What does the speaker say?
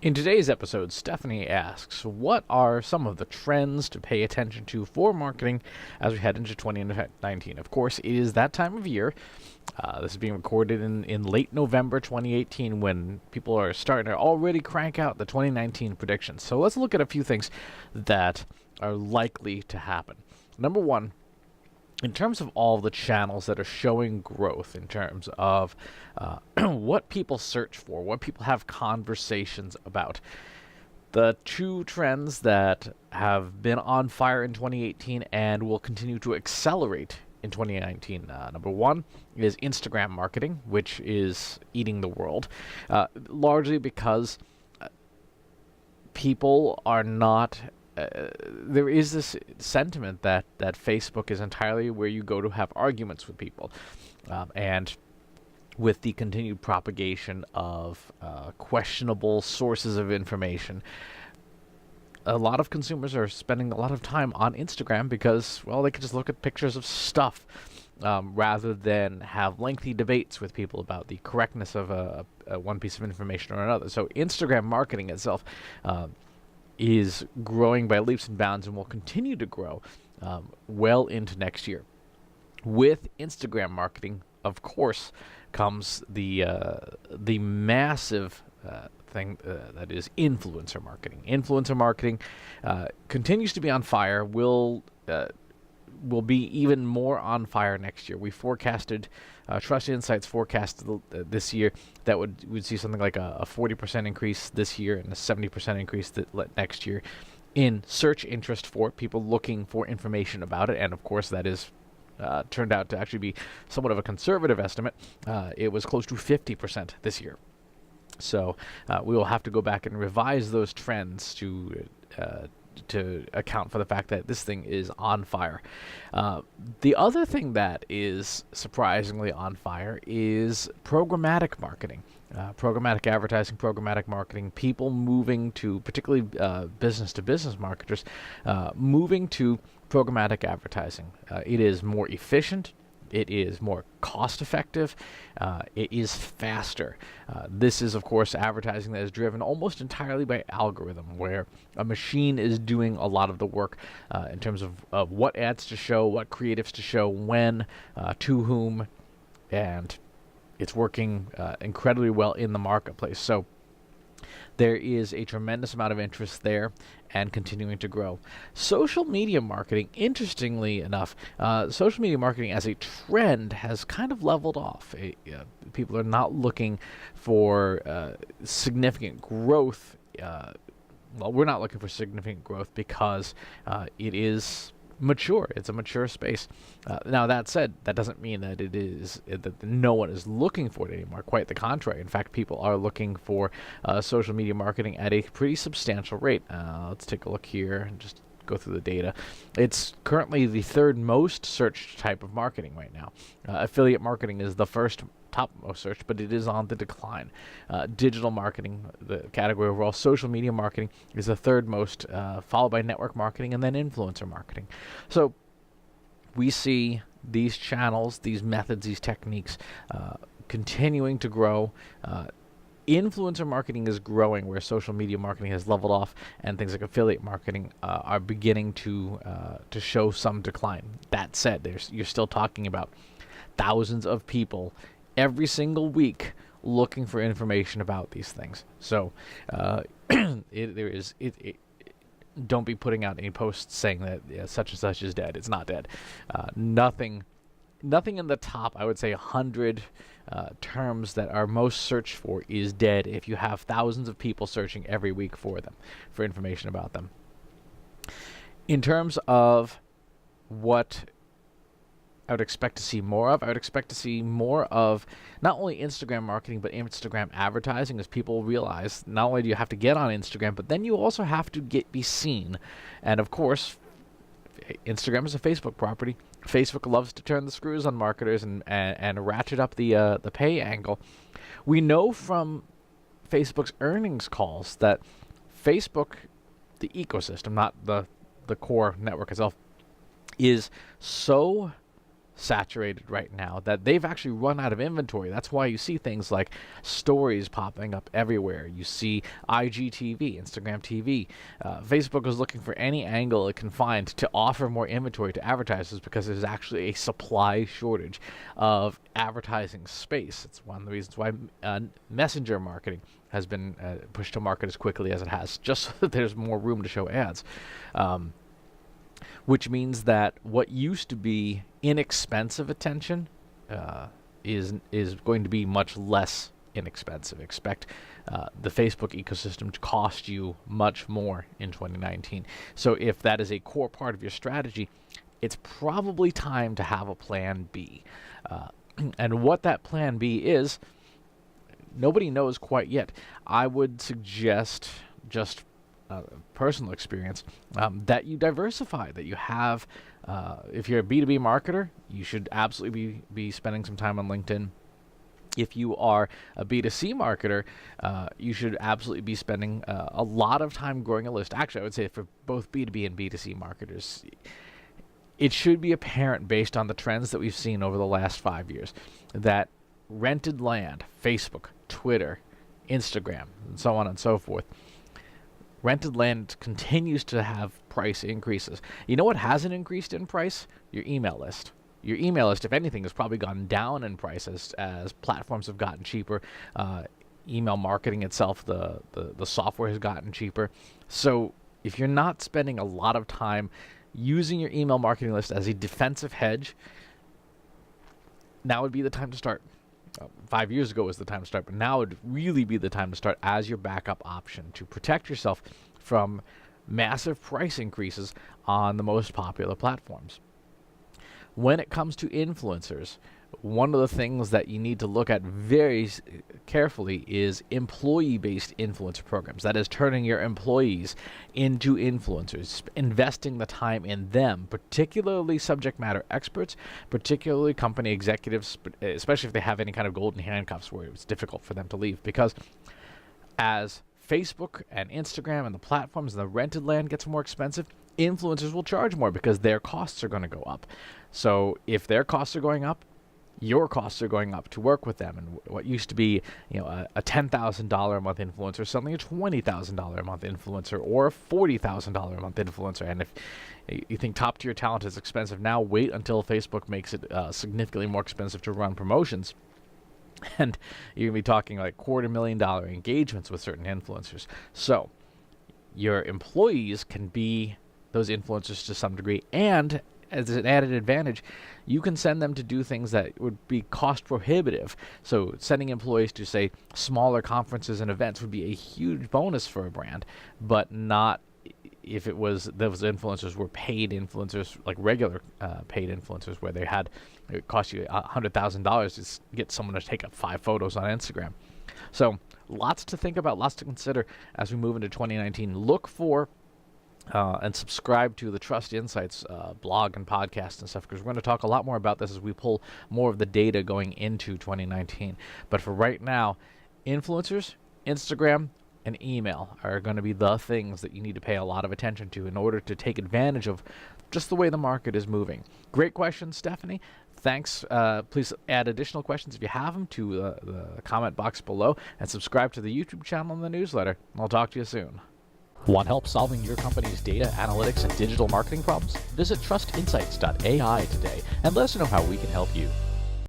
In today's episode, Stephanie asks, what are some of the trends to pay attention to for marketing as we head into 2019? Of course, it is that time of year. This is being recorded in late November 2018 when people are starting to already crank out the 2019 predictions. So let's look at a few things that are likely to happen. Number one, in terms of all the channels that are showing growth in terms of what people search for, what people have conversations about, the two trends that have been on fire in 2018 and will continue to accelerate in 2019. Number one is Instagram marketing, which is eating the world, largely because people are not... there is this sentiment that Facebook is entirely where you go to have arguments with people. And with the continued propagation of questionable sources of information, a lot of consumers are spending a lot of time on Instagram because, well, they can just look at pictures of stuff rather than have lengthy debates with people about the correctness of one piece of information or another. So Instagram marketing itself is growing by leaps and bounds and will continue to grow well into next year. With Instagram marketing, of course, comes the massive thing that is influencer marketing. Influencer marketing continues to be on fire. Will be even more on fire next year. We forecasted, Trust Insights forecasted this year that we'd see something like a 40% increase this year and a 70% increase next year in search interest for people looking for information about it. And of course, that is turned out to actually be somewhat of a conservative estimate. It was close to 50% this year. So we will have to go back and revise those trends to account for the fact that this thing is on fire. The other thing that is surprisingly on fire is programmatic marketing. Programmatic advertising, programmatic marketing, people moving to, particularly business-to-business marketers, moving to programmatic advertising. It is more efficient. It is more cost-effective. It is faster. This is, of course, advertising that is driven almost entirely by algorithm, where a machine is doing a lot of the work in terms of what ads to show, what creatives to show, when, to whom, and it's working incredibly well in the marketplace. So there is a tremendous amount of interest there and continuing to grow. Social media marketing, interestingly enough, social media marketing as a trend has kind of leveled off. People are not looking for significant growth. Well, we're not looking for significant growth because it is mature. It's a mature space. Now, that said, that doesn't mean that that no one is looking for it anymore. Quite the contrary. In fact, people are looking for social media marketing at a pretty substantial rate. Let's take a look here and just go through the data. It's currently the third most searched type of marketing right now. Affiliate marketing is the first topmost search, but it is on the decline. Digital marketing, the category overall, social media marketing is the third most, followed by network marketing and then influencer marketing. So we see these channels, these methods, these techniques continuing to grow. Influencer marketing is growing where social media marketing has leveled off, and things like affiliate marketing are beginning to show some decline. That said, you're still talking about thousands of people every single week looking for information about these things. So don't be putting out any posts saying that such and such is dead. It's not dead. Nothing in the top, I would say 100 terms that are most searched for is dead if you have thousands of people searching every week for them, for information about them. In terms of what I would expect to see more of, I would expect to see more of not only Instagram marketing, but Instagram advertising, as people realize not only do you have to get on Instagram, but then you also have to be seen. And of course, Instagram is a Facebook property. Facebook loves to turn the screws on marketers and ratchet up the pay angle. We know from Facebook's earnings calls that Facebook, the ecosystem, not the core network itself, is so saturated right now that they've actually run out of inventory. That's why you see things like stories popping up everywhere. You see IGTV, Instagram TV. Facebook is looking for any angle it can find to offer more inventory to advertisers because there's actually a supply shortage of advertising space. It's one of the reasons why messenger marketing has been pushed to market as quickly as it has, just so that there's more room to show ads. Which means that what used to be inexpensive attention is going to be much less inexpensive. Expect the Facebook ecosystem to cost you much more in 2019. So if that is a core part of your strategy, it's probably time to have a plan B. And what that plan B is, nobody knows quite yet. I would suggest, just personal experience, that you diversify, that you have, if you're a B2B marketer, you should absolutely be spending some time on LinkedIn. If you are a B2C marketer, you should absolutely be spending a lot of time growing a list. Actually, I would say for both B2B and B2C marketers, it should be apparent based on the trends that we've seen over the last 5 years that rented land, Facebook, Twitter, Instagram, and so on and so forth, rented land continues to have price increases. You know what hasn't increased in price? Your email list. Your email list, if anything, has probably gone down in price as platforms have gotten cheaper. Email marketing itself, the software has gotten cheaper. So if you're not spending a lot of time using your email marketing list as a defensive hedge, now would be the time to start. 5 years ago was the time to start, but now would really be the time to start as your backup option to protect yourself from massive price increases on the most popular platforms. When it comes to influencers, one of the things that you need to look at very carefully is employee-based influencer programs. That is, turning your employees into influencers, investing the time in them, particularly subject matter experts, particularly company executives, especially if they have any kind of golden handcuffs where it's difficult for them to leave. Because as Facebook and Instagram and the platforms and the rented land gets more expensive, influencers will charge more because their costs are going to go up. So if their costs are going up, your costs are going up to work with them, and what used to be, a $10,000 a month influencer, suddenly a $20,000 a month influencer, or a $40,000 a month influencer. And if you think top tier talent is expensive now, wait until Facebook makes it significantly more expensive to run promotions, and you're gonna be talking like $250,000 engagements with certain influencers. So your employees can be those influencers to some degree, and as an added advantage, you can send them to do things that would be cost prohibitive. So sending employees to, say, smaller conferences and events would be a huge bonus for a brand, but not if it was those influencers were paid influencers, like regular paid influencers, where it cost you $100,000 to get someone to take up 5 photos on Instagram. So lots to think about, lots to consider as we move into 2019. Look for and subscribe to the Trust Insights blog and podcast and stuff, because we're going to talk a lot more about this as we pull more of the data going into 2019. But for right now, influencers, Instagram, and email are going to be the things that you need to pay a lot of attention to in order to take advantage of just the way the market is moving. Great question, Stephanie. Thanks. Please add additional questions if you have them to the comment box below, and subscribe to the YouTube channel and the newsletter. I'll talk to you soon. Want help solving your company's data, analytics, and digital marketing problems? Visit trustinsights.ai today and let us know how we can help you.